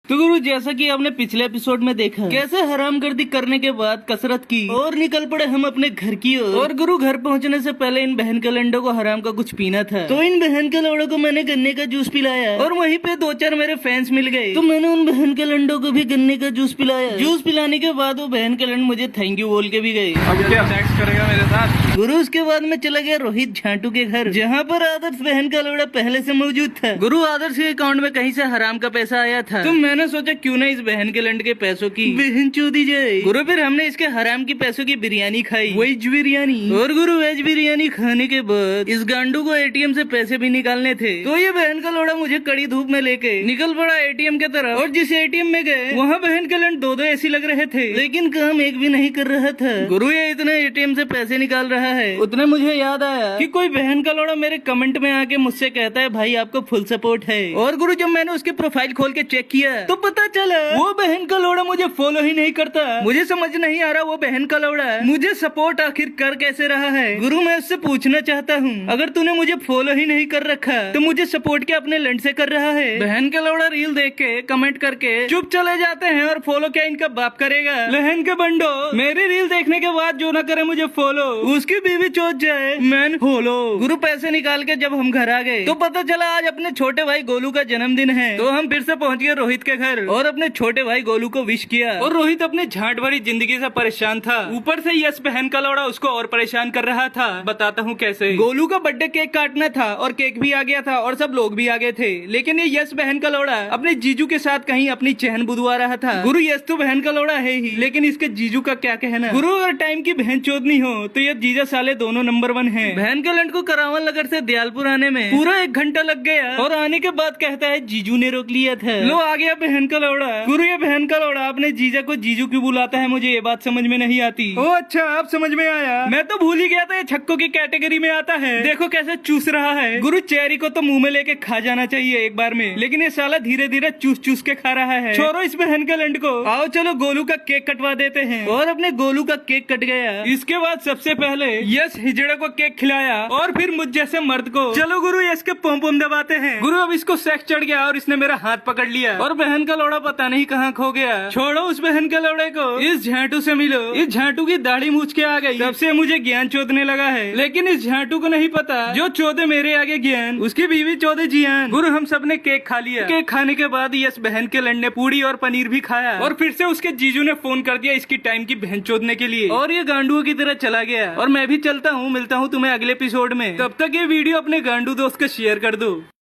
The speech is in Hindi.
तो गुरु, जैसा कि आपने पिछले एपिसोड में देखा कैसे हरामगर्दी करने के बाद कसरत की और निकल पड़े हम अपने घर की ओर। और गुरु, घर पहुंचने से पहले इन बहन के लंडों को हराम का कुछ पीना था, तो इन बहन के लौड़ों को मैंने गन्ने का जूस पिलाया और वहीं पे दो चार मेरे फैंस मिल गए, तो मैंने उन बहन के लंडों को भी गन्ने का जूस पिलाया। जूस पिलाने के बाद वो बहन के लंड मुझे थैंक यू बोल के भी गए। अब क्या सेक्स करेगा मेरे साथ? गुरु, उसके बाद मैं चला गया रोहित झांटू के घर, जहाँ पर आदर्श बहन का लौड़ा पहले से मौजूद था। गुरु, आदर्श के अकाउंट में कहीं से हराम का पैसा आया था, तो मैंने सोचा क्यों ना इस बहन के लंड के पैसों की बहन चोदी जाए। गुरु, फिर हमने इसके हराम की पैसों की बिरयानी खाई, वेज बिरयानी। और गुरु, वेज बिरयानी खाने के बाद इस गांडू को एटीएम से पैसे भी निकालने थे, तो ये बहन का लौड़ा मुझे कड़ी धूप में लेके निकल पड़ा एटीएम के तरफ। और जिस एटीएम में गए वहाँ बहन के लंड दो ऐसी लग रहे थे, लेकिन काम एक भी नहीं कर रहा था। गुरु, ये इतने एटीएम से पैसे निकाल रहा है, उतने मुझे याद आया कि कोई बहन का लौड़ा मेरे कमेंट में आके मुझसे कहता है भाई आपको फुल सपोर्ट है। और गुरु, जब मैंने उसके प्रोफाइल खोल के चेक किया तो पता चला वो बहन का लौड़ा मुझे फॉलो ही नहीं करता। मुझे समझ नहीं आ रहा वो बहन का लौड़ा मुझे सपोर्ट आखिर कर कैसे रहा है। गुरु, मैं उससे पूछना चाहता हूँ, अगर तूने मुझे फॉलो ही नहीं कर रखा तो मुझे सपोर्ट क्या अपने लंड से कर रहा है? बहन का लौड़ा रील देख के कमेंट करके चुप चले जाते हैं और फॉलो क्या इनका बाप करेगा? बहन के बंडो, मेरी रील देखने के बाद जो ना करे मुझे फॉलो, उसकी बीवी चोट जाए मैन फॉलो। गुरु, पैसे निकाल के जब हम घर आ गए तो पता चला आज अपने छोटे भाई गोलू का जन्मदिन है, तो हम फिर से पहुंच गए रोहित के घर और अपने छोटे भाई गोलू को विश किया। और रोहित अपने झांट भरी जिंदगी से परेशान था, ऊपर से यस बहन का लौड़ा उसको और परेशान कर रहा था। बताता हूँ कैसे। गोलू का बर्थडे केक काटना था और केक भी आ गया था और सब लोग भी आ गए थे, लेकिन ये यस बहन का लौड़ा अपने जीजू के साथ कहीं अपनी चहन बुदवा रहा था। गुरु, यस तो बहन का लौड़ा है ही, लेकिन इसके जीजू का क्या कहना? गुरु, अगर टाइम की बहन चोदनी हो तो ये जीजा साले दोनों नंबर 1 है। बहन के लंड को करावल नगर से दयालपुर आने में पूरा 1 घंटा लग गया और आने के बाद कहता है जीजू ने रोक लिया था। लो आ गया बहन का लौड़ा। गुरु, ये बहन का लौड़ा अपने जीजा को जीजू क्यों बुलाता है, मुझे ये बात समझ में नहीं आती। ओ अच्छा, अब समझ में आया। मैं तो भूल ही गया था ये छक्कों की कैटेगरी में आता है। देखो कैसे चूस रहा है। गुरु, चेरी को तो मुंह में लेके खा जाना चाहिए एक बार में, लेकिन ये साला धीरे धीरे चूस चूस के खा रहा है। छोड़ो इस बहन के लंड को, आओ चलो गोलू का केक कटवा देते हैं। और अपने गोलू का केक कट गया। इसके बाद सबसे पहले यस हिजड़े को केक खिलाया और फिर मुझ जैसे मर्द को। चलो गुरु, यस के पोम पोम दबाते हैं। गुरु, अब इसको सेक्स चढ़ गया और इसने मेरा हाथ पकड़ लिया और बहन का लौड़ा पता नहीं कहाँ खो गया। छोड़ो उस बहन के लौड़े को, इस झांटू से मिलो। इस झांटू की दाढ़ी मूछ के आ गई, तब से मुझे ज्ञान चोदने लगा है, लेकिन इस झांटू को नहीं पता जो चोदे मेरे आगे ज्ञान, उसकी बीवी चोदे जियान। गुरु, हम सब ने केक खा लिया। केक खाने के बाद यस बहन के लंड ने पूड़ी और पनीर भी खाया और फिर से उसके जीजू ने फोन कर दिया इसकी टाइम की बहन चोदने के लिए, और ये गांडुओं की तरह चला गया। और मैं भी चलता हूँ, मिलता हूँ तुम्हें अगले एपिसोड में। तब तक ये वीडियो अपने गांडू दोस्त को शेयर कर दो।